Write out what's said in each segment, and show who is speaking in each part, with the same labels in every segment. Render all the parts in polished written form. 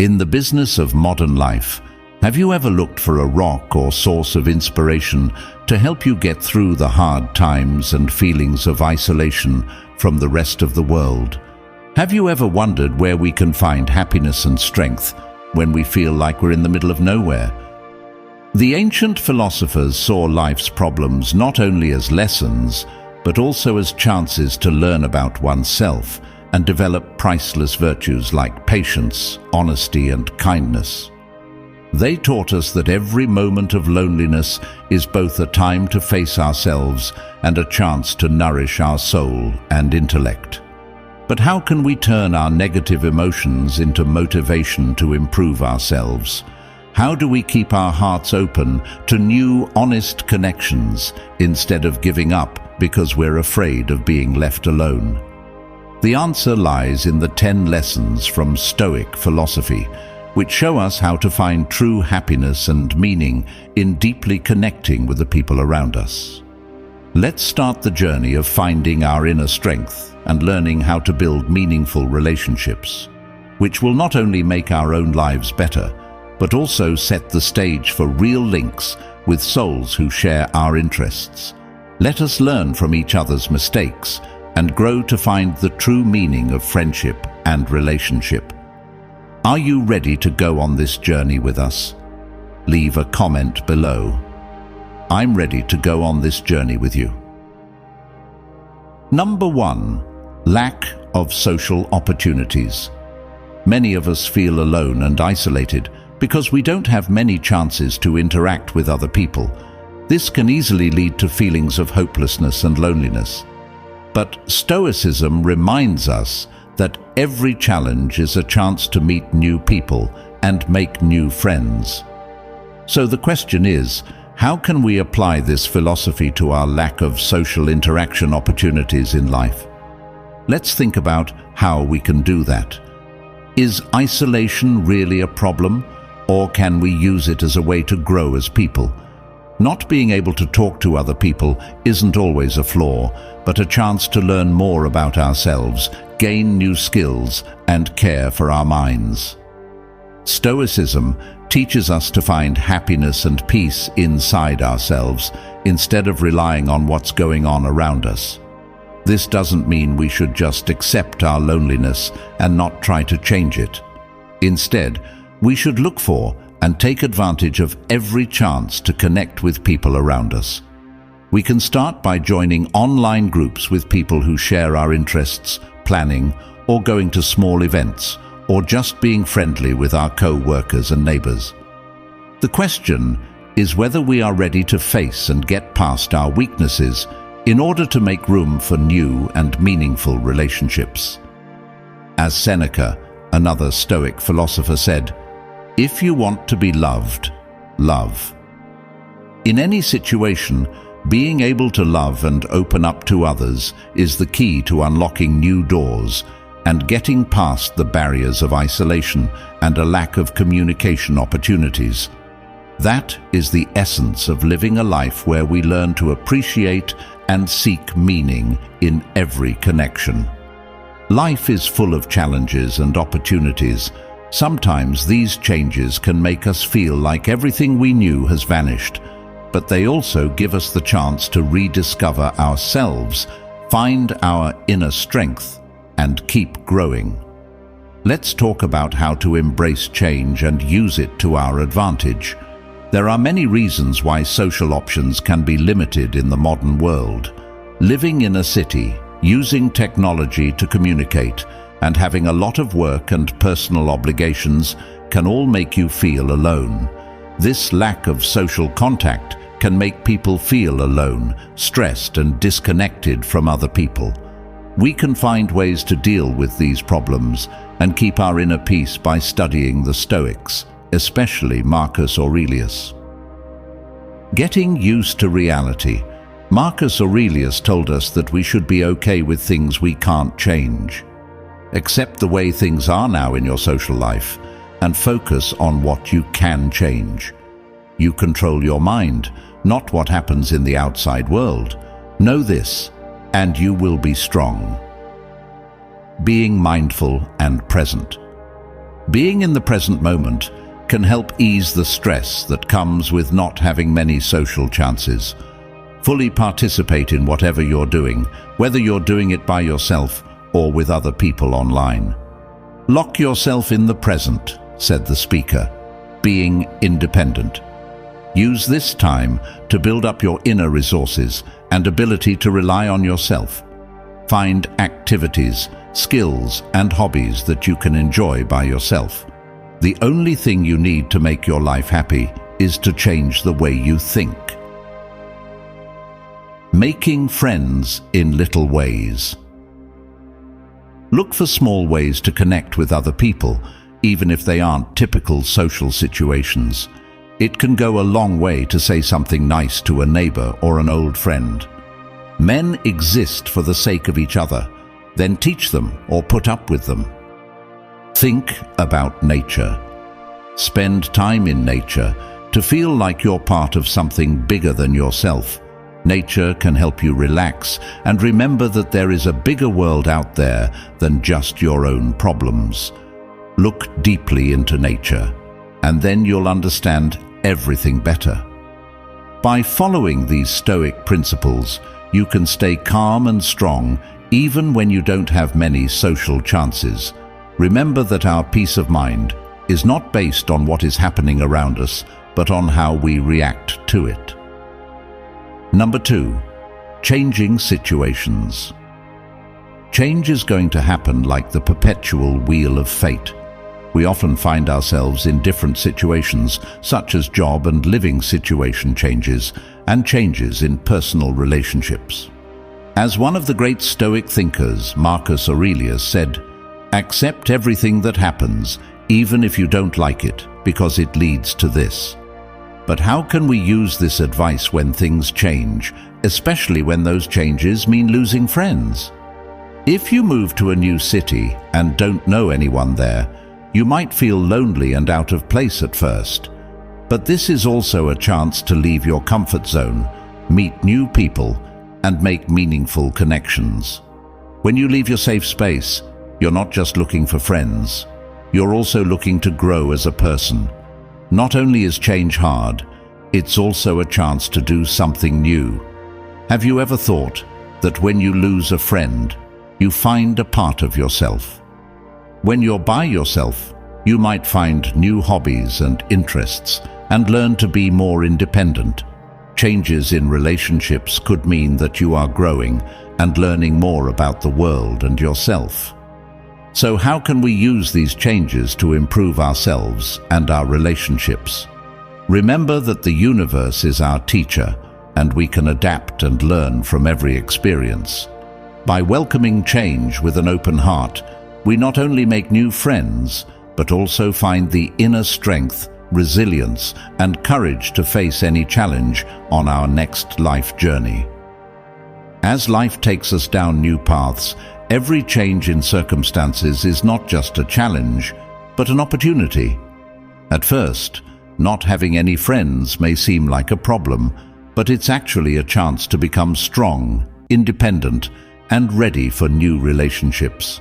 Speaker 1: In the business of modern life, have you ever looked for a rock or source of inspiration to help you get through the hard times and feelings of isolation from the rest of the world? Have you ever wondered where we can find happiness and strength when we feel like we're in the middle of nowhere? The ancient philosophers saw life's problems not only as lessons, but also as chances to learn about oneself and develop priceless virtues like patience, honesty, and kindness. They taught us that every moment of loneliness is both a time to face ourselves and a chance to nourish our soul and intellect. But how can we turn our negative emotions into motivation to improve ourselves? How do we keep our hearts open to new, honest connections instead of giving up because we're afraid of being left alone? The answer lies in the 10 lessons from Stoic philosophy, which show us how to find true happiness and meaning in deeply connecting with the people around us. Let's start the journey of finding our inner strength and learning how to build meaningful relationships, which will not only make our own lives better, but also set the stage for real links with souls who share our interests. Let us learn from each other's mistakes and grow to find the true meaning of friendship and relationship. Are you ready to go on this journey with us? Leave a comment below. I'm ready to go on this journey with you. Number 1. Lack of social opportunities. Many of us feel alone and isolated because we don't have many chances to interact with other people. This can easily lead to feelings of hopelessness and loneliness. But Stoicism reminds us that every challenge is a chance to meet new people and make new friends. So the question is, how can we apply this philosophy to our lack of social interaction opportunities in life? Let's think about how we can do that. Is isolation really a problem, or can we use it as a way to grow as people? Not being able to talk to other people isn't always a flaw, but a chance to learn more about ourselves, gain new skills, and care for our minds. Stoicism teaches us to find happiness and peace inside ourselves instead of relying on what's going on around us. This doesn't mean we should just accept our loneliness and not try to change it. Instead, we should look for and take advantage of every chance to connect with people around us. We can start by joining online groups with people who share our interests, planning, or going to small events, or just being friendly with our co-workers and neighbors. The question is whether we are ready to face and get past our weaknesses in order to make room for new and meaningful relationships. As Seneca, another Stoic philosopher, said, "If you want to be loved, love." In any situation, being able to love and open up to others is the key to unlocking new doors and getting past the barriers of isolation and a lack of communication opportunities. That is the essence of living a life where we learn to appreciate and seek meaning in every connection. Life is full of challenges and opportunities. Sometimes these changes can make us feel like everything we knew has vanished, but they also give us the chance to rediscover ourselves, find our inner strength, and keep growing. Let's talk about how to embrace change and use it to our advantage. There are many reasons why social options can be limited in the modern world. Living in a city, using technology to communicate, and having a lot of work and personal obligations can all make you feel alone. This lack of social contact can make people feel alone, stressed, and disconnected from other people. We can find ways to deal with these problems and keep our inner peace by studying the Stoics, especially Marcus Aurelius. Getting used to reality. Marcus Aurelius told us that we should be okay with things we can't change. Accept the way things are now in your social life and focus on what you can change. You control your mind, not what happens in the outside world. Know this, and you will be strong. Being mindful and present. Being in the present moment can help ease the stress that comes with not having many social chances. Fully participate in whatever you're doing, whether you're doing it by yourself or with other people online. Lock yourself in the present, said the speaker, being independent. Use this time to build up your inner resources and ability to rely on yourself. Find activities, skills, and hobbies that you can enjoy by yourself. The only thing you need to make your life happy is to change the way you think. Making friends in little ways. Look for small ways to connect with other people, even if they aren't typical social situations. It can go a long way to say something nice to a neighbor or an old friend. Men exist for the sake of each other, then teach them or put up with them. Think about nature. Spend time in nature to feel like you're part of something bigger than yourself. Nature can help you relax and remember that there is a bigger world out there than just your own problems. Look deeply into nature, and then you'll understand everything better. By following these Stoic principles, you can stay calm and strong even when you don't have many social chances. Remember that our peace of mind is not based on what is happening around us, but on how we react to it. Number 2, changing situations. Change is going to happen like the perpetual wheel of fate. We often find ourselves in different situations, such as job and living situation changes, and changes in personal relationships. As one of the great Stoic thinkers, Marcus Aurelius, said, "Accept everything that happens, even if you don't like it, because it leads to this." But how can we use this advice when things change, especially when those changes mean losing friends? If you move to a new city and don't know anyone there, you might feel lonely and out of place at first. But this is also a chance to leave your comfort zone, meet new people, and make meaningful connections. When you leave your safe space, you're not just looking for friends, you're also looking to grow as a person. Not only is change hard, it's also a chance to do something new. Have you ever thought that when you lose a friend, you find a part of yourself? When you're by yourself, you might find new hobbies and interests and learn to be more independent. Changes in relationships could mean that you are growing and learning more about the world and yourself. So how can we use these changes to improve ourselves and our relationships? Remember that the universe is our teacher, and we can adapt and learn from every experience. By welcoming change with an open heart, we not only make new friends, but also find the inner strength, resilience, and courage to face any challenge on our next life journey. As life takes us down new paths, every change in circumstances is not just a challenge, but an opportunity. At first, not having any friends may seem like a problem, but it's actually a chance to become strong, independent, and ready for new relationships.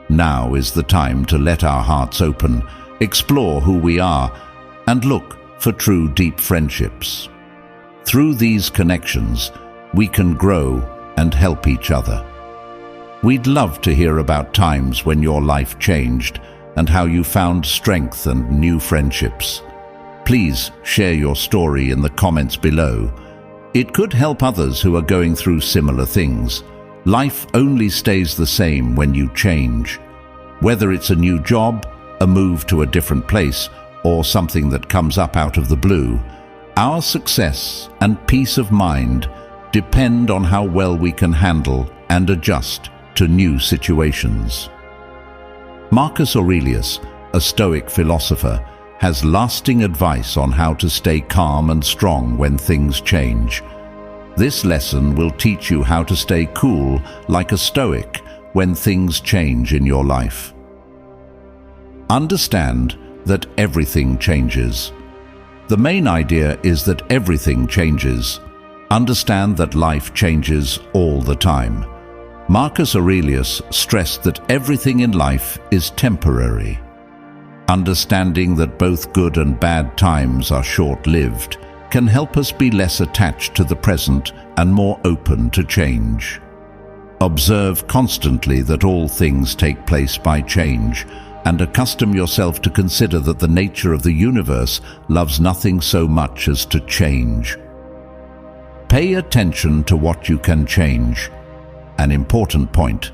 Speaker 1: Now is the time to let our hearts open, explore who we are, and look for true deep friendships. Through these connections, we can grow and help each other. We'd love to hear about times when your life changed and how you found strength and new friendships. Please share your story in the comments below. It could help others who are going through similar things. Life only stays the same when you change. Whether it's a new job, a move to a different place, or something that comes up out of the blue, our success and peace of mind depend on how well we can handle and adjust to new situations. Marcus Aurelius, a Stoic philosopher, has lasting advice on how to stay calm and strong when things change. This lesson will teach you how to stay cool like a Stoic when things change in your life. Understand that everything changes. The main idea is that everything changes. Understand that life changes all the time. Marcus Aurelius stressed that everything in life is temporary. Understanding that both good and bad times are short-lived can help us be less attached to the present and more open to change. Observe constantly that all things take place by change, and accustom yourself to consider that the nature of the universe loves nothing so much as to change. Pay attention to what you can change. An important point: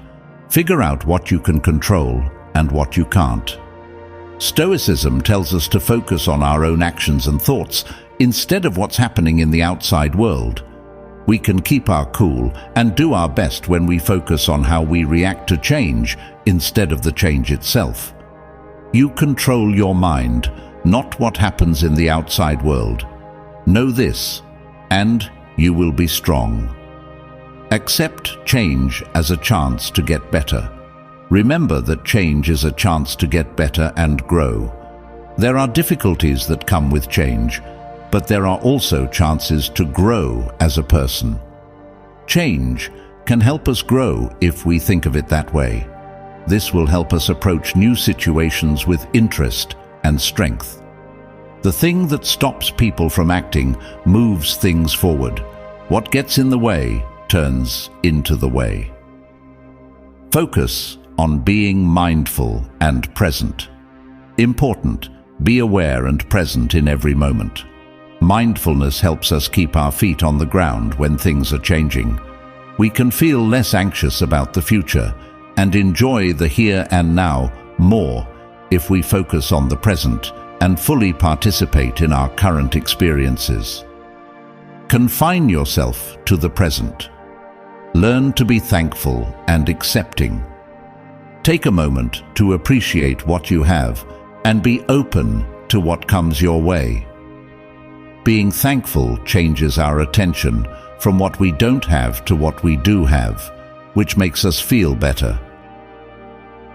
Speaker 1: figure out what you can control and what you can't. Stoicism tells us to focus on our own actions and thoughts instead of what's happening in the outside world. We can keep our cool and do our best when we focus on how we react to change instead of the change itself. You control your mind, not what happens in the outside world. Know this, and you will be strong. Accept change as a chance to get better. Remember that change is a chance to get better and grow. There are difficulties that come with change, but there are also chances to grow as a person. Change can help us grow if we think of it that way. This will help us approach new situations with interest and strength. The thing that stops people from acting moves things forward. What gets in the way turns into the way. Focus on being mindful and present. Important: be aware and present in every moment. Mindfulness helps us keep our feet on the ground when things are changing. We can feel less anxious about the future and enjoy the here and now more if we focus on the present and fully participate in our current experiences. Confine yourself to the present. Learn to be thankful and accepting. Take a moment to appreciate what you have and be open to what comes your way. Being thankful changes our attention from what we don't have to what we do have, which makes us feel better.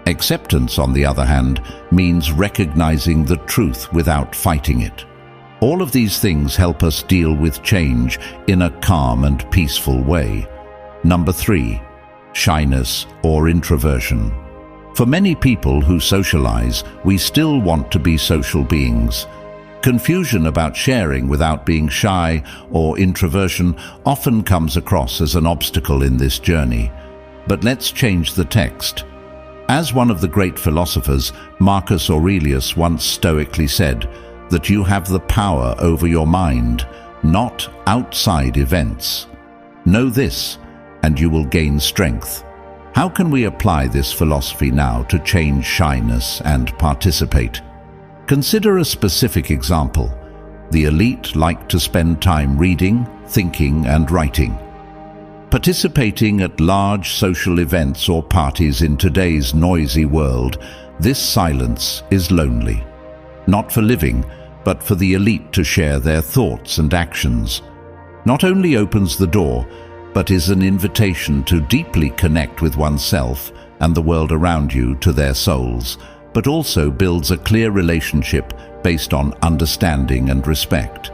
Speaker 1: Acceptance, on the other hand, means recognizing the truth without fighting it. All of these things help us deal with change in a calm and peaceful way. Number 3, shyness or introversion. For many people who socialize, we still want to be social beings. Confusion about sharing without being shy or introversion often comes across as an obstacle in this journey. But let's change the text. As one of the great philosophers, Marcus Aurelius, once stoically said that you have the power over your mind, not outside events. Know this, and you will gain strength. How can we apply this philosophy now to change shyness and participate? Consider a specific example. The elite like to spend time reading, thinking, and writing. Participating at large social events or parties in today's noisy world, this silence is lonely. Not for living, but for the elite to share their thoughts and actions. Not only opens the door, but is an invitation to deeply connect with oneself and the world around you to their souls, but also builds a clear relationship based on understanding and respect.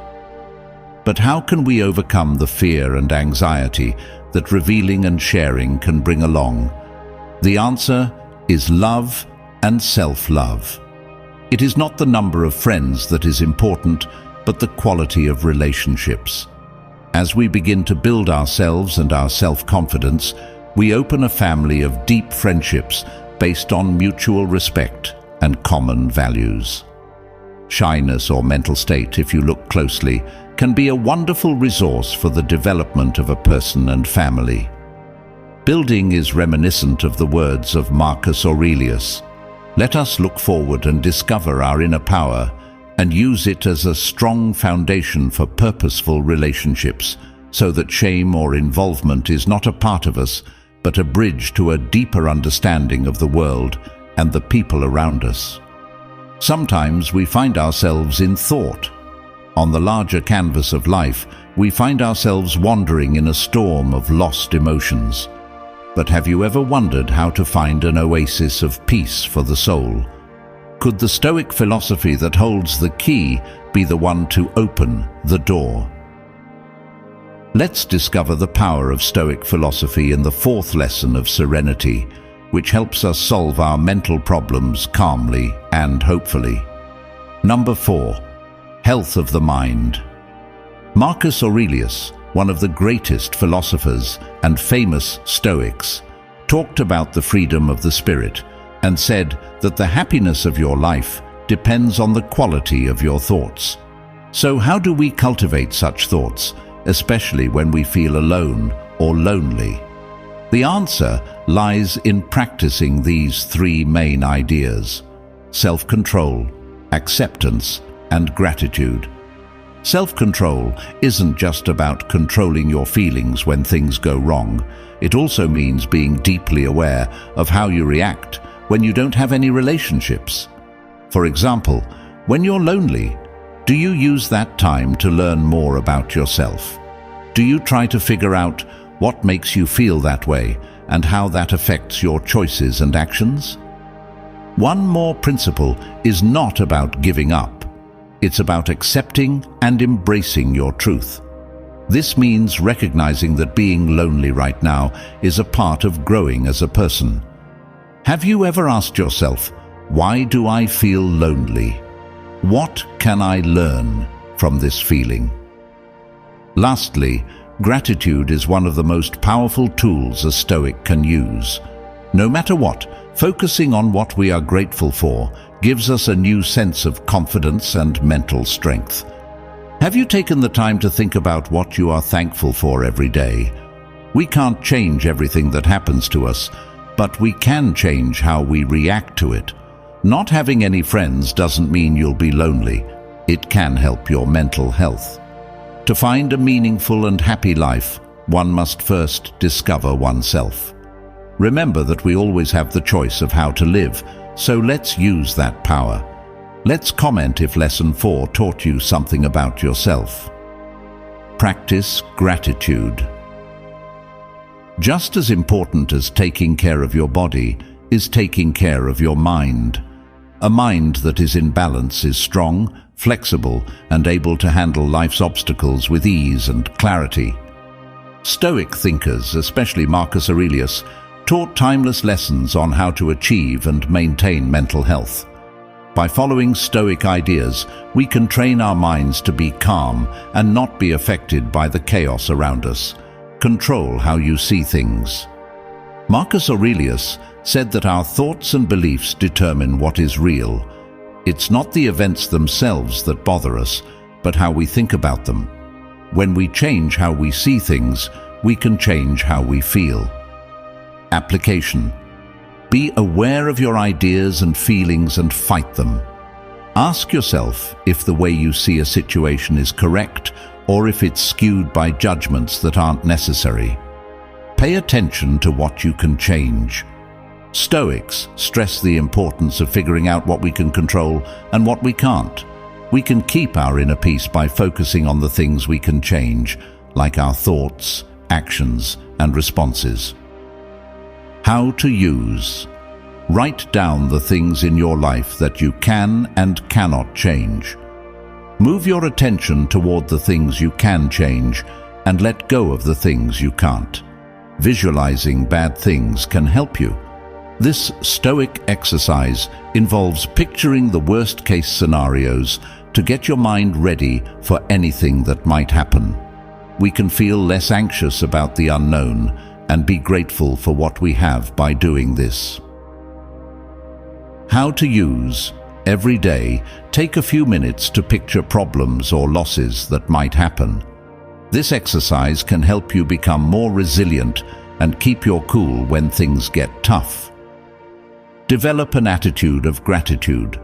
Speaker 1: But how can we overcome the fear and anxiety that revealing and sharing can bring along? The answer is love and self-love. It is not the number of friends that is important, but the quality of relationships. As we begin to build ourselves and our self-confidence, we open a family of deep friendships based on mutual respect and common values. Shyness or mental state, if you look closely, can be a wonderful resource for the development of a person and family. Building is reminiscent of the words of Marcus Aurelius. Let us look forward and discover our inner power and use it as a strong foundation for purposeful relationships, so that shame or involvement is not a part of us, but a bridge to a deeper understanding of the world and the people around us. Sometimes we find ourselves in thought. On the larger canvas of life, we find ourselves wandering in a storm of lost emotions. But have you ever wondered how to find an oasis of peace for the soul? Could the Stoic philosophy that holds the key be the one to open the door? Let's discover the power of Stoic philosophy in the 4th lesson of serenity, which helps us solve our mental problems calmly and hopefully. Number 4. Health of the mind. Marcus Aurelius, one of the greatest philosophers and famous Stoics, talked about the freedom of the spirit and said that the happiness of your life depends on the quality of your thoughts. So how do we cultivate such thoughts, especially when we feel alone or lonely? The answer lies in practicing these 3 main ideas: self-control, acceptance, and gratitude. Self-control isn't just about controlling your feelings when things go wrong. It also means being deeply aware of how you react when you don't have any relationships. For example, when you're lonely, do you use that time to learn more about yourself? Do you try to figure out what makes you feel that way and how that affects your choices and actions? One more principle is not about giving up. It's about accepting and embracing your truth. This means recognizing that being lonely right now is a part of growing as a person. Have you ever asked yourself, why do I feel lonely? What can I learn from this feeling? Lastly, gratitude is one of the most powerful tools a Stoic can use. No matter what, focusing on what we are grateful for gives us a new sense of confidence and mental strength. Have you taken the time to think about what you are thankful for every day? We can't change everything that happens to us, but we can change how we react to it. Not having any friends doesn't mean you'll be lonely. It can help your mental health. To find a meaningful and happy life, one must first discover oneself. Remember that we always have the choice of how to live, so let's use that power. Let's comment if Lesson 4 taught you something about yourself. Practice gratitude. Just as important as taking care of your body is taking care of your mind. A mind that is in balance is strong, flexible, and able to handle life's obstacles with ease and clarity. Stoic thinkers, especially Marcus Aurelius, taught timeless lessons on how to achieve and maintain mental health. By following Stoic ideas, we can train our minds to be calm and not be affected by the chaos around us. Control how you see things. Marcus Aurelius said that our thoughts and beliefs determine what is real. It's not the events themselves that bother us, but how we think about them. When we change how we see things, we can change how we feel. Application. Be aware of your ideas and feelings and fight them. Ask yourself if the way you see a situation is correct or if it's skewed by judgments that aren't necessary. Pay attention to what you can change. Stoics stress the importance of figuring out what we can control and what we can't. We can keep our inner peace by focusing on the things we can change, like our thoughts, actions, and responses. How to use. Write down the things in your life that you can and cannot change. Move your attention toward the things you can change and let go of the things you can't. Visualizing bad things can help you. This Stoic exercise involves picturing the worst-case scenarios to get your mind ready for anything that might happen. We can feel less anxious about the unknown and be grateful for what we have by doing this. How to use. Every day, take a few minutes to picture problems or losses that might happen. This exercise can help you become more resilient and keep your cool when things get tough. Develop an attitude of gratitude.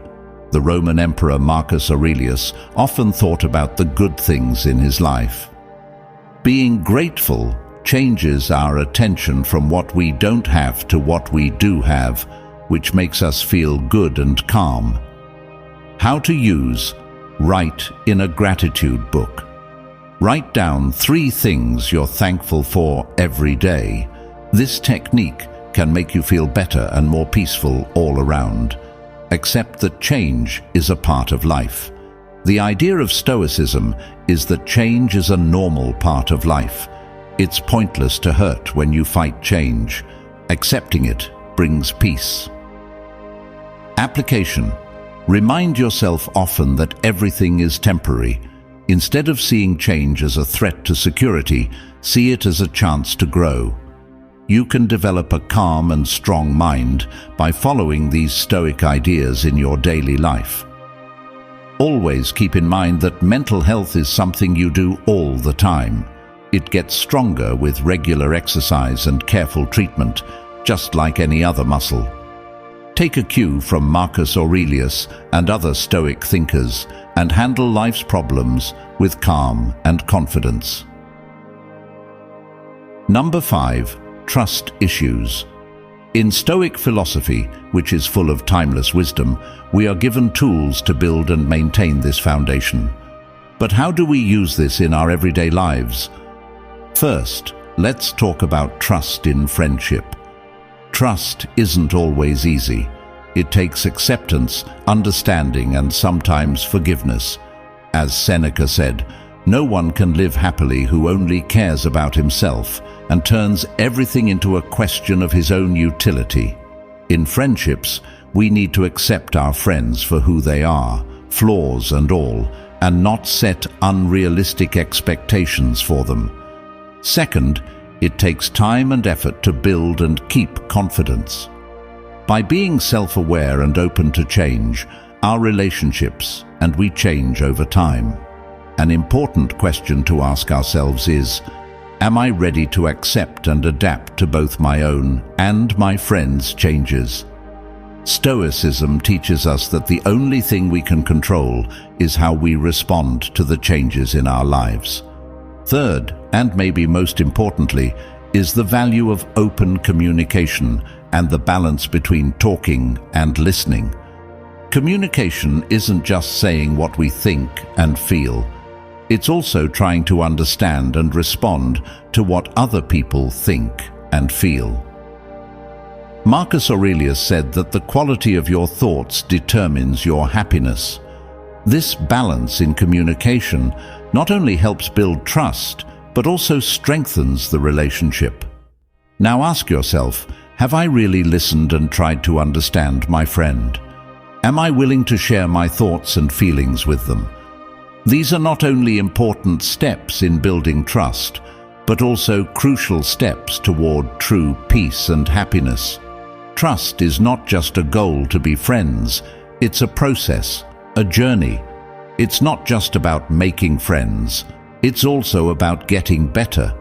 Speaker 1: The Roman Emperor Marcus Aurelius often thought about the good things in his life. Being grateful changes our attention from what we don't have to what we do have, which makes us feel good and calm. How to use. Write in a gratitude book. Write down 3 things you're thankful for every day. This technique can make you feel better and more peaceful all around. Accept that change is a part of life. The idea of Stoicism is that change is a normal part of life. It's pointless to hurt when you fight change. Accepting it brings peace. Application. Remind yourself often that everything is temporary. Instead of seeing change as a threat to security, see it as a chance to grow. You can develop a calm and strong mind by following these Stoic ideas in your daily life. Always keep in mind that mental health is something you do all the time. It gets stronger with regular exercise and careful treatment, just like any other muscle. Take a cue from Marcus Aurelius and other Stoic thinkers and handle life's problems with calm and confidence. Number 5. Trust issues. In Stoic philosophy, which is full of timeless wisdom, we are given tools to build and maintain this foundation. But how do we use this in our everyday lives? First, let's talk about trust in friendship. Trust isn't always easy. It takes acceptance, understanding, and sometimes forgiveness. As Seneca said, no one can live happily who only cares about himself and turns everything into a question of his own utility. In friendships, we need to accept our friends for who they are, flaws and all, and not set unrealistic expectations for them. Second, it takes time and effort to build and keep confidence. By being self-aware and open to change, our relationships and we change over time. An important question to ask ourselves is, am I ready to accept and adapt to both my own and my friends' changes? Stoicism teaches us that the only thing we can control is how we respond to the changes in our lives. Third, and maybe most importantly, is the value of open communication and the balance between talking and listening. Communication isn't just saying what we think and feel. It's also trying to understand and respond to what other people think and feel. Marcus Aurelius said that the quality of your thoughts determines your happiness. This balance in communication not only helps build trust, but also strengthens the relationship. Now ask yourself, have I really listened and tried to understand my friend? Am I willing to share my thoughts and feelings with them? These are not only important steps in building trust, but also crucial steps toward true peace and happiness. Trust is not just a goal to be friends, it's a process, a journey. It's not just about making friends, it's also about getting better.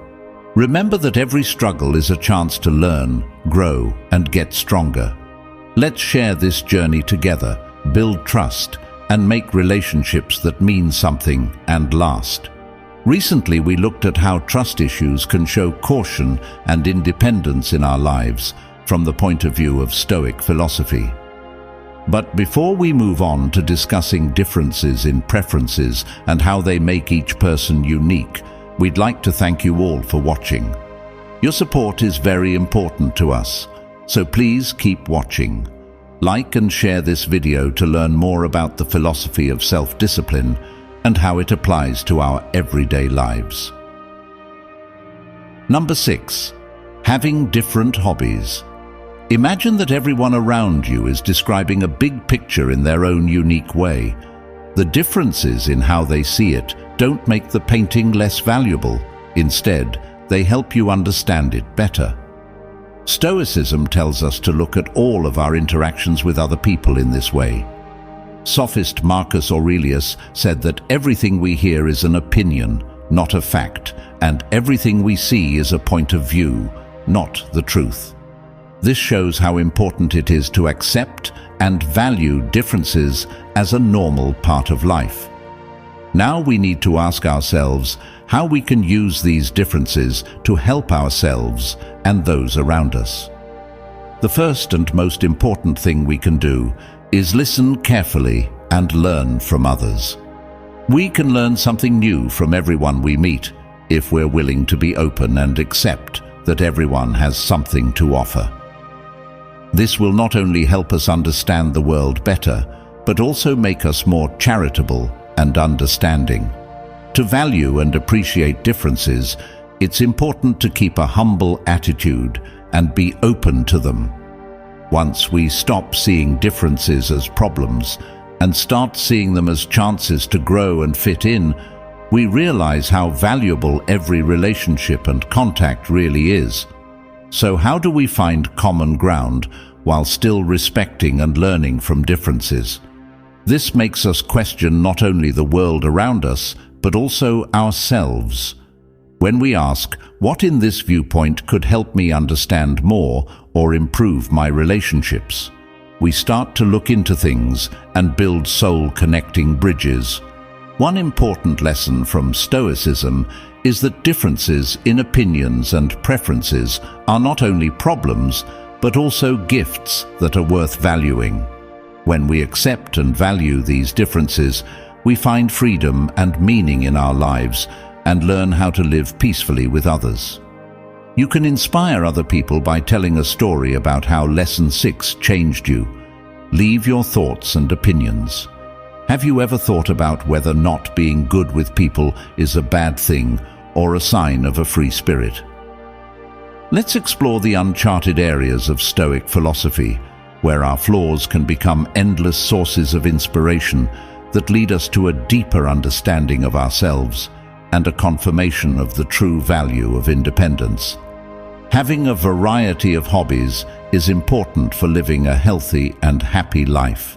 Speaker 1: Remember that every struggle is a chance to learn, grow, and get stronger. Let's share this journey together, build trust, and make relationships that mean something and last. Recently, we looked at how trust issues can show caution and independence in our lives from the point of view of Stoic philosophy. But before we move on to discussing differences in preferences and how they make each person unique, we'd like to thank you all for watching. Your support is very important to us, so please keep watching. Like and share this video to learn more about the philosophy of self-discipline and how it applies to our everyday lives. Number 6. Having different hobbies. Imagine that everyone around you is describing a big picture in their own unique way. The differences in how they see it don't make the painting less valuable. Instead, they help you understand it better. Stoicism tells us to look at all of our interactions with other people in this way. Sophist Marcus Aurelius said that everything we hear is an opinion, not a fact, and everything we see is a point of view, not the truth. This shows how important it is to accept and value differences as a normal part of life. Now we need to ask ourselves how we can use these differences to help ourselves and those around us. The first and most important thing we can do is listen carefully and learn from others. We can learn something new from everyone we meet if we're willing to be open and accept that everyone has something to offer. This will not only help us understand the world better, but also make us more charitable and understanding. To value and appreciate differences, it's important to keep a humble attitude and be open to them. Once we stop seeing differences as problems and start seeing them as chances to grow and fit in, we realize how valuable every relationship and contact really is. So how do we find common ground while still respecting and learning from differences? This makes us question not only the world around us, but also ourselves. When we ask, what in this viewpoint could help me understand more or improve my relationships, we start to look into things and build soul-connecting bridges. One important lesson from Stoicism is that differences in opinions and preferences are not only problems, but also gifts that are worth valuing. When we accept and value these differences, we find freedom and meaning in our lives and learn how to live peacefully with others. You can inspire other people by telling a story about how Lesson 6 changed you. Leave your thoughts and opinions. Have you ever thought about whether not being good with people is a bad thing or a sign of a free spirit? Let's explore the uncharted areas of Stoic philosophy, where our flaws can become endless sources of inspiration that lead us to a deeper understanding of ourselves and a confirmation of the true value of independence. Having a variety of hobbies is important for living a healthy and happy life.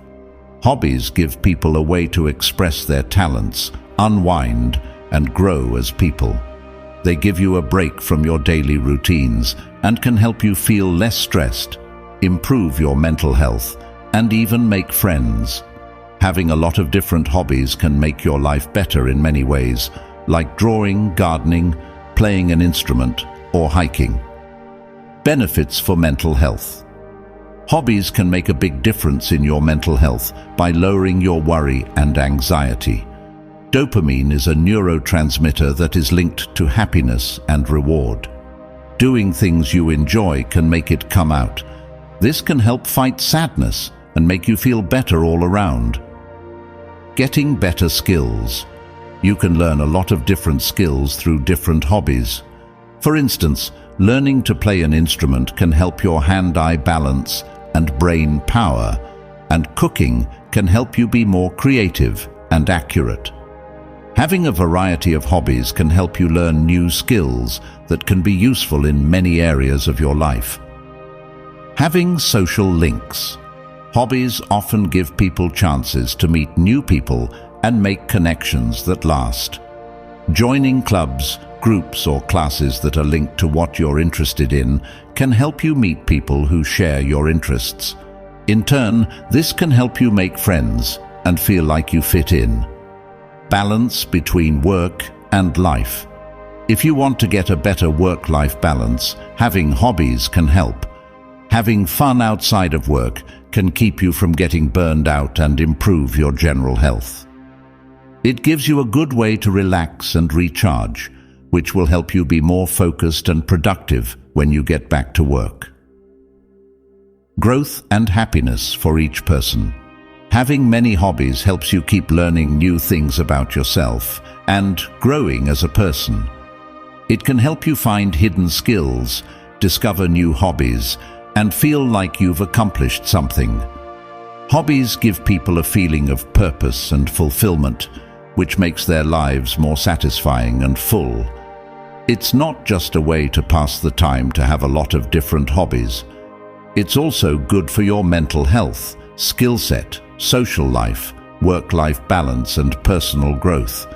Speaker 1: Hobbies give people a way to express their talents, unwind, and grow as people. They give you a break from your daily routines and can help you feel less stressed, improve your mental health, and even make friends. Having a lot of different hobbies can make your life better in many ways, like drawing, gardening, playing an instrument, or hiking. Benefits for mental health. Hobbies can make a big difference in your mental health by lowering your worry and anxiety. Dopamine is a neurotransmitter that is linked to happiness and reward. Doing things you enjoy can make it come out. This can help fight sadness and make you feel better all around. Getting better skills. You can learn a lot of different skills through different hobbies. For instance, learning to play an instrument can help your hand-eye balance and brain power, and cooking can help you be more creative and accurate. Having a variety of hobbies can help you learn new skills that can be useful in many areas of your life. Having social links. Hobbies often give people chances to meet new people and make connections that last. Joining clubs, groups, or classes that are linked to what you're interested in can help you meet people who share your interests. In turn, this can help you make friends and feel like you fit in. Balance between work and life. If you want to get a better work-life balance, having hobbies can help. Having fun outside of work can keep you from getting burned out and improve your general health. It gives you a good way to relax and recharge, which will help you be more focused and productive when you get back to work. Growth and happiness for each person. Having many hobbies helps you keep learning new things about yourself and growing as a person. It can help you find hidden skills, discover new hobbies, and feel like you've accomplished something. Hobbies give people a feeling of purpose and fulfillment, which makes their lives more satisfying and full. It's not just a way to pass the time to have a lot of different hobbies. It's also good for your mental health, skill set, social life, work-life balance, and personal growth.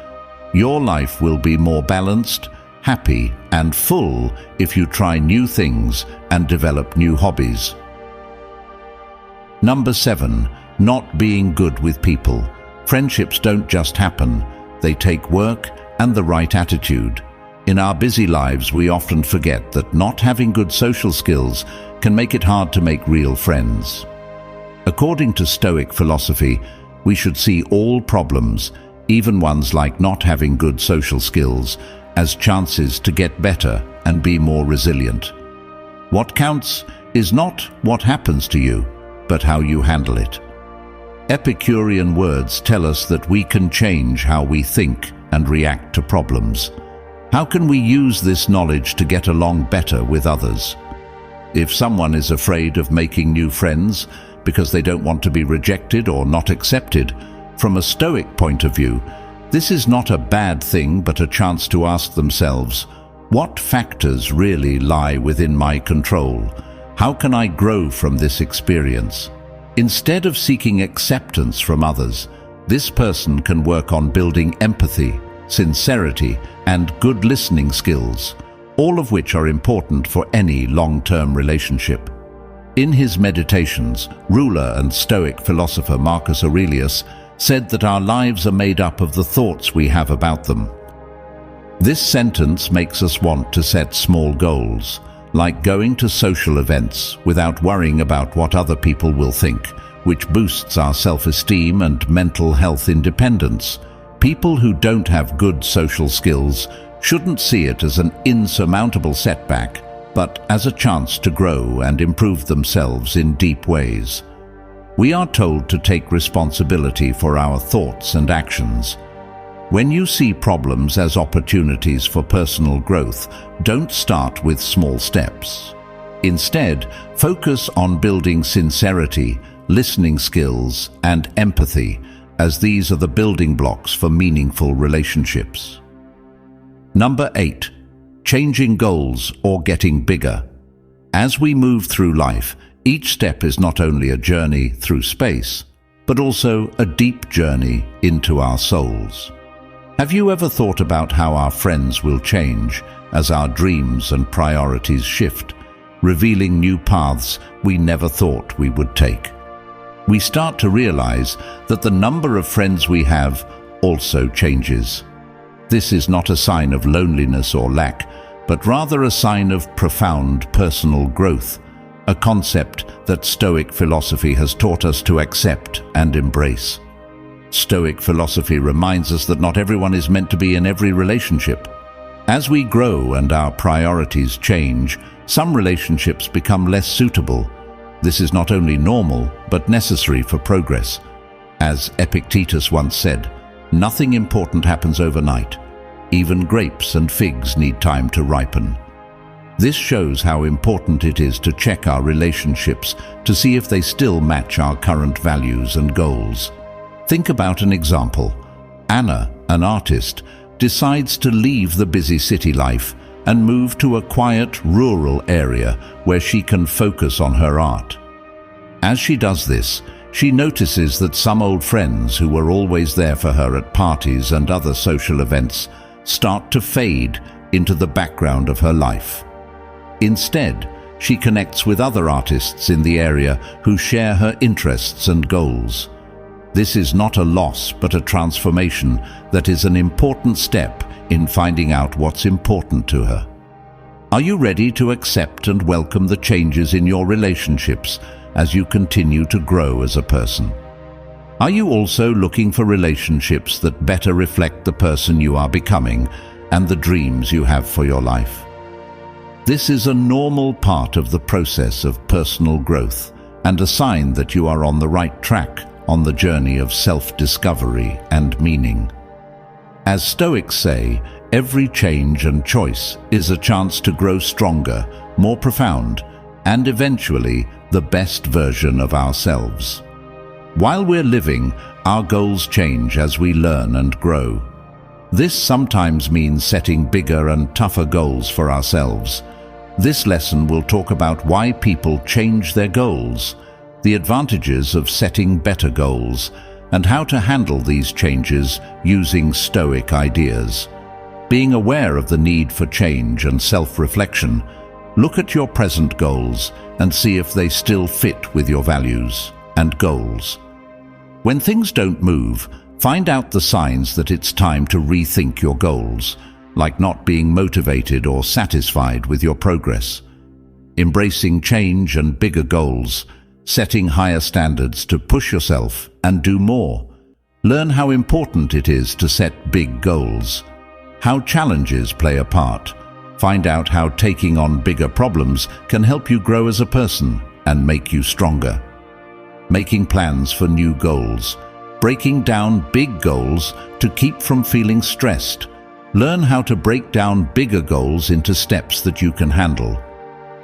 Speaker 1: Your life will be more balanced, happy, and full if you try new things and develop new hobbies. Number 7, not being good with people. Friendships don't just happen. They take work and the right attitude. In our busy lives, we often forget that not having good social skills can make it hard to make real friends. According to Stoic philosophy, we should see all problems, even ones like not having good social skills, as chances to get better and be more resilient. What counts is not what happens to you, but how you handle it. Epicurean words tell us that we can change how we think and react to problems. How can we use this knowledge to get along better with others? If someone is afraid of making new friends because they don't want to be rejected or not accepted, from a Stoic point of view, this is not a bad thing but a chance to ask themselves, what factors really lie within my control? How can I grow from this experience? Instead of seeking acceptance from others, this person can work on building empathy, sincerity, and good listening skills, all of which are important for any long-term relationship. In his Meditations, ruler and Stoic philosopher Marcus Aurelius said that our lives are made up of the thoughts we have about them. This sentence makes us want to set small goals, like going to social events without worrying about what other people will think, which boosts our self-esteem and mental health independence. People who don't have good social skills shouldn't see it as an insurmountable setback, but as a chance to grow and improve themselves in deep ways. We are told to take responsibility for our thoughts and actions. When you see problems as opportunities for personal growth, don't start with small steps. Instead, focus on building sincerity, listening skills, and empathy, as these are the building blocks for meaningful relationships. Number 8. Changing goals or getting bigger. As we move through life, each step is not only a journey through space, but also a deep journey into our souls. Have you ever thought about how our friends will change as our dreams and priorities shift, revealing new paths we never thought we would take? We start to realize that the number of friends we have also changes. This is not a sign of loneliness or lack, but rather a sign of profound personal growth, a concept that Stoic philosophy has taught us to accept and embrace. Stoic philosophy reminds us that not everyone is meant to be in every relationship. As we grow and our priorities change, some relationships become less suitable. This is not only normal, but necessary for progress. As Epictetus once said, nothing important happens overnight. Even grapes and figs need time to ripen. This shows how important it is to check our relationships to see if they still match our current values and goals. Think about an example. Anna, an artist, decides to leave the busy city life and move to a quiet, rural area where she can focus on her art. As she does this, she notices that some old friends who were always there for her at parties and other social events start to fade into the background of her life. Instead, she connects with other artists in the area who share her interests and goals. This is not a loss, but a transformation that is an important step in finding out what's important to her. Are you ready to accept and welcome the changes in your relationships as you continue to grow as a person? Are you also looking for relationships that better reflect the person you are becoming and the dreams you have for your life? This is a normal part of the process of personal growth and a sign that you are on the right track on the journey of self-discovery and meaning. As Stoics say, every change and choice is a chance to grow stronger, more profound, and eventually the best version of ourselves. While we're living, our goals change as we learn and grow. This sometimes means setting bigger and tougher goals for ourselves. This lesson will talk about why people change their goals, the advantages of setting better goals, and how to handle these changes using Stoic ideas. Being aware of the need for change and self-reflection, look at your present goals and see if they still fit with your values and goals. When things don't move, find out the signs that it's time to rethink your goals, like not being motivated or satisfied with your progress. Embracing change and bigger goals, setting higher standards to push yourself and do more. Learn how important it is to set big goals, how challenges play a part. Find out how taking on bigger problems can help you grow as a person and make you stronger. Making plans for new goals, breaking down big goals to keep from feeling stressed. Learn how to break down bigger goals into steps that you can handle.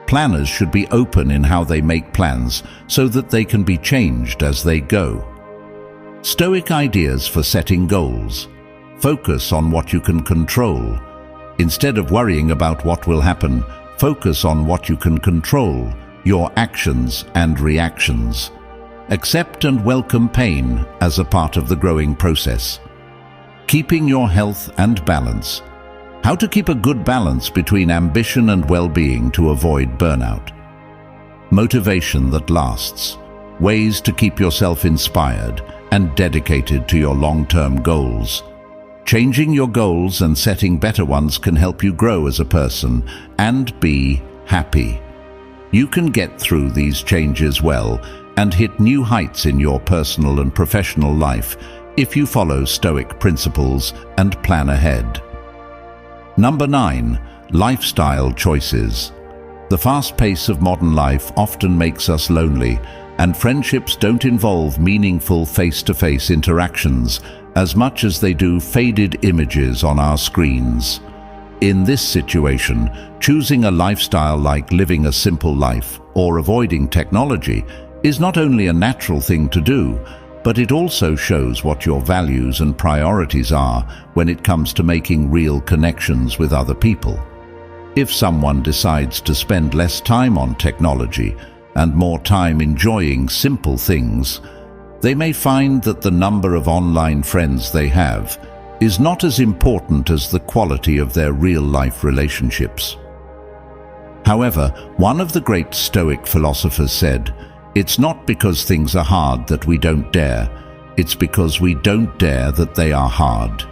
Speaker 1: Planners should be open in how they make plans so that they can be changed as they go. Stoic ideas for setting goals. Focus on what you can control. Instead of worrying about what will happen, focus on what you can control, your actions and reactions. Accept and welcome pain as a part of the growing process. Keeping your health and balance. How to keep a good balance between ambition and well-being to avoid burnout. Motivation that lasts. Ways to keep yourself inspired and dedicated to your long-term goals. Changing your goals and setting better ones can help you grow as a person and be happy. You can get through these changes well and hit new heights in your personal and professional life if you follow Stoic principles and plan ahead. Number 9. Lifestyle choices. The fast pace of modern life often makes us lonely, and friendships don't involve meaningful face-to-face interactions as much as they do faded images on our screens. In this situation, choosing a lifestyle like living a simple life or avoiding technology is not only a natural thing to do, but it also shows what your values and priorities are when it comes to making real connections with other people. If someone decides to spend less time on technology and more time enjoying simple things, they may find that the number of online friends they have is not as important as the quality of their real-life relationships. However, one of the great Stoic philosophers said, "It's not because things are hard that we don't dare, it's because we don't dare that they are hard."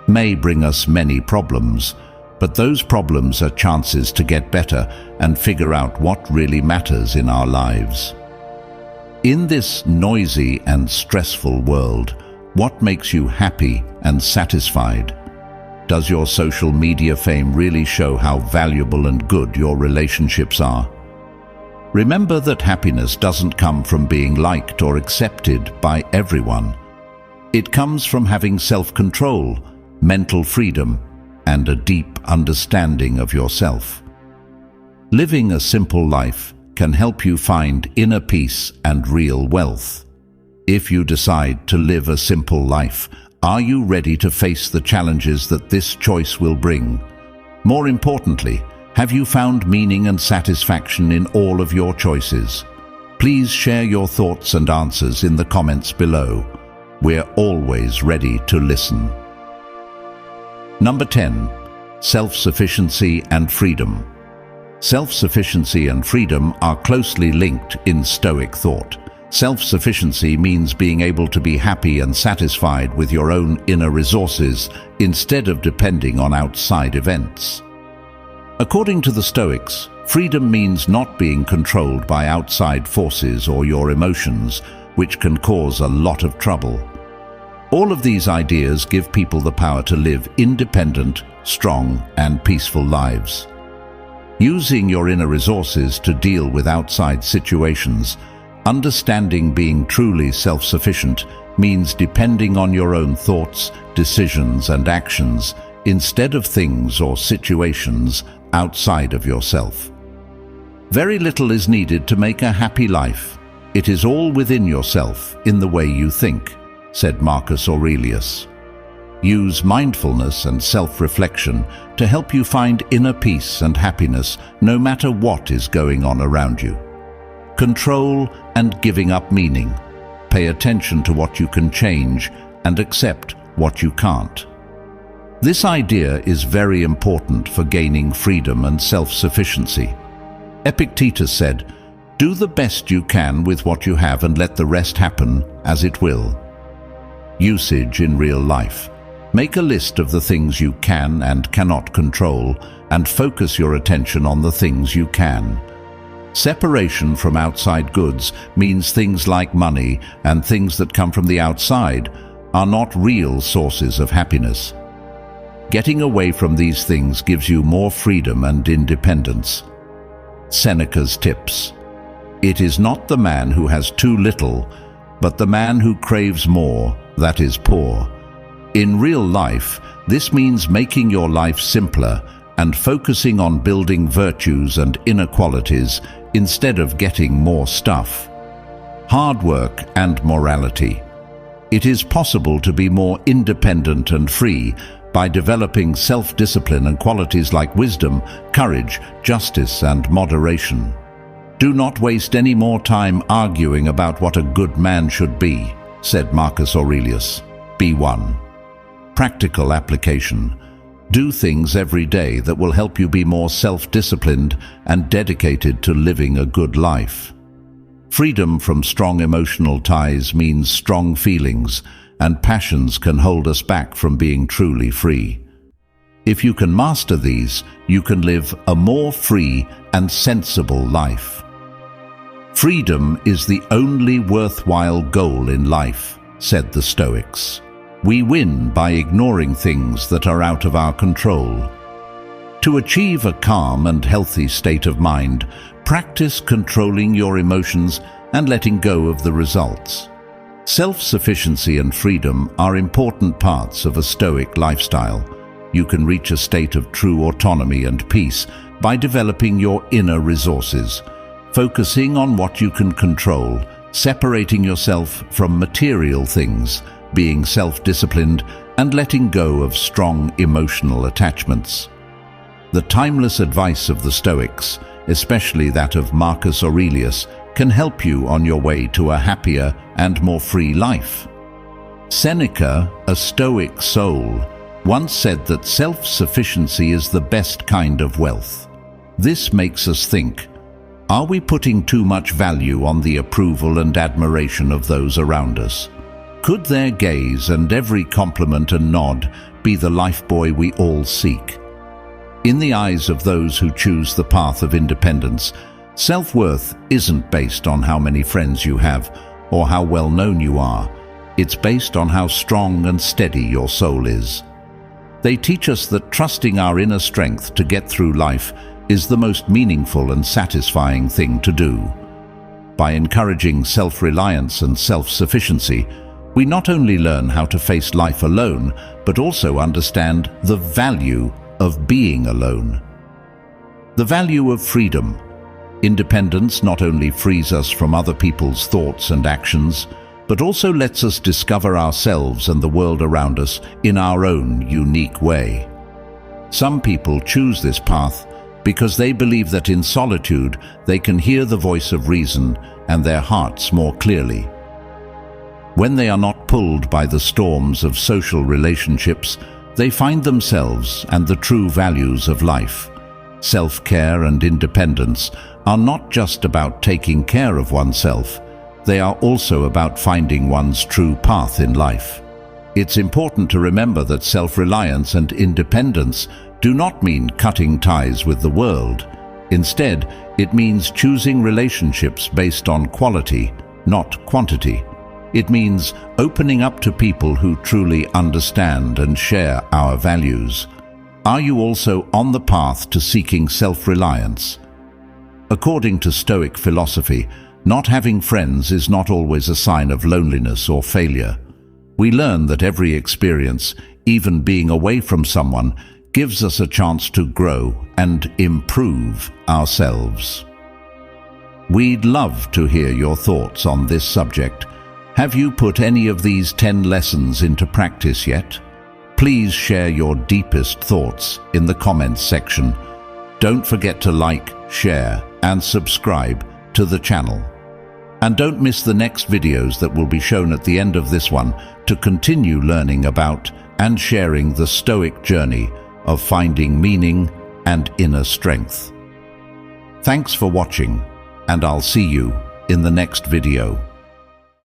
Speaker 1: May bring us many problems, but those problems are chances to get better and figure out what really matters in our lives. In this noisy and stressful world, what makes you happy and satisfied? Does your social media fame really show how valuable and good your relationships are? Remember that happiness doesn't come from being liked or accepted by everyone. It comes from having self-control, mental freedom, and a deep understanding of yourself. Living a simple life can help you find inner peace and real wealth. If you decide to live a simple life, are you ready to face the challenges that this choice will bring? More importantly, have you found meaning and satisfaction in all of your choices? Please share your thoughts and answers in the comments below. We're always ready to listen. Number 10. Self-Sufficiency and Freedom. Self-sufficiency and freedom are closely linked in Stoic thought. Self-sufficiency means being able to be happy and satisfied with your own inner resources instead of depending on outside events. According to the Stoics, freedom means not being controlled by outside forces or your emotions, which can cause a lot of trouble. All of these ideas give people the power to live independent, strong, and peaceful lives. Using your inner resources to deal with outside situations, understanding being truly self-sufficient means depending on your own thoughts, decisions, and actions instead of things or situations outside of yourself. Very little is needed to make a happy life. It is all within yourself, in the way you think, said Marcus Aurelius. Use mindfulness and self-reflection to help you find inner peace and happiness no matter what is going on around you. Control and giving up meaning. Pay attention to what you can change and accept what you can't. This idea is very important for gaining freedom and self-sufficiency. Epictetus said, "Do the best you can with what you have and let the rest happen as it will." Usage in real life. Make a list of the things you can and cannot control and focus your attention on the things you can. Separation from outside goods means things like money and things that come from the outside are not real sources of happiness. Getting away from these things gives you more freedom and independence. Seneca's tips. It is not the man who has too little, but the man who craves more that is poor. In real life, this means making your life simpler and focusing on building virtues and inner qualities instead of getting more stuff. Hard work and morality. It is possible to be more independent and free by developing self-discipline and qualities like wisdom, courage, justice, and moderation. Do not waste any more time arguing about what a good man should be, said Marcus Aurelius. B1. Practical application. Do things every day that will help you be more self-disciplined and dedicated to living a good life. Freedom from strong emotional ties means strong feelings, and passions can hold us back from being truly free. If you can master these, you can live a more free and sensible life. Freedom is the only worthwhile goal in life, said the Stoics. We win by ignoring things that are out of our control. To achieve a calm and healthy state of mind, practice controlling your emotions and letting go of the results. Self-sufficiency and freedom are important parts of a Stoic lifestyle. You can reach a state of true autonomy and peace by developing your inner resources, focusing on what you can control, separating yourself from material things, being self-disciplined, and letting go of strong emotional attachments. The timeless advice of the Stoics, especially that of Marcus Aurelius, can help you on your way to a happier and more free life. Seneca, a Stoic soul, once said that self-sufficiency is the best kind of wealth. This makes us think, are we putting too much value on the approval and admiration of those around us? Could their gaze and every compliment and nod be the lifebuoy we all seek? In the eyes of those who choose the path of independence, self-worth isn't based on how many friends you have or how well known you are. It's based on how strong and steady your soul is. They teach us that trusting our inner strength to get through life is the most meaningful and satisfying thing to do. By encouraging self-reliance and self-sufficiency, we not only learn how to face life alone, but also understand the value of being alone. The value of freedom. Independence not only frees us from other people's thoughts and actions, but also lets us discover ourselves and the world around us in our own unique way. Some people choose this path because they believe that in solitude they can hear the voice of reason and their hearts more clearly. When they are not pulled by the storms of social relationships, they find themselves and the true values of life. Self-care and independence are not just about taking care of oneself, they are also about finding one's true path in life. It's important to remember that self-reliance and independence do not mean cutting ties with the world. Instead, it means choosing relationships based on quality, not quantity. It means opening up to people who truly understand and share our values. Are you also on the path to seeking self-reliance? According to Stoic philosophy, not having friends is not always a sign of loneliness or failure. We learn that every experience, even being away from someone, gives us a chance to grow and improve ourselves. We'd love to hear your thoughts on this subject. Have you put any of these 10 lessons into practice yet? Please share your deepest thoughts in the comments section. Don't forget to like, share, and subscribe to the channel. And don't miss the next videos that will be shown at the end of this one to continue learning about and sharing the Stoic journey of finding meaning and inner strength. Thanks for watching, and I'll see you in the next video.